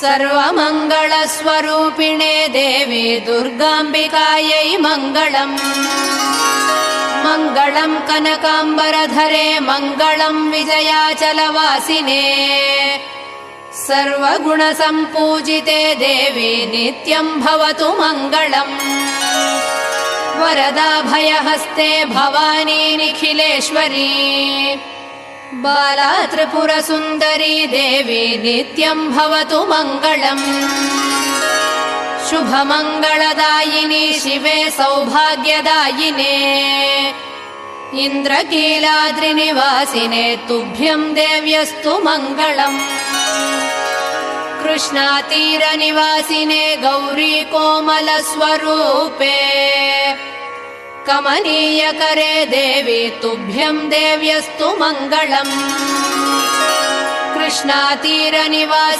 सर्वमङ्गलस्वरूपिणे देवी दुर्गाम्बिकायै मङ्गलम्। मङ्गलम् कनकाम्बरधरे मङ्गलम् विजयाचलवासिने सर्वगुणसम्पूजिते देवी नित्यम् भवतु मङ्गलम्। वरदाभयहस्ते भवानी निखिलेश्वरी बाला त्रिपुरसुन्दरी देवी नित्यम् भवतु मङ्गलम्। शुभमङ्गलदायिनी शिवे सौभाग्यदायिने इन्द्रकीलाद्रिनिवासिने तुभ्यम् देव्यस्तु मङ्गलम्। कृष्णातीरनिवासिने गौरी कोमलस्वरूपे कमनीयकरे देवी तुभ्यम् देव्यस्तु मङ्गलम्। कृष्णातीरनिवासिने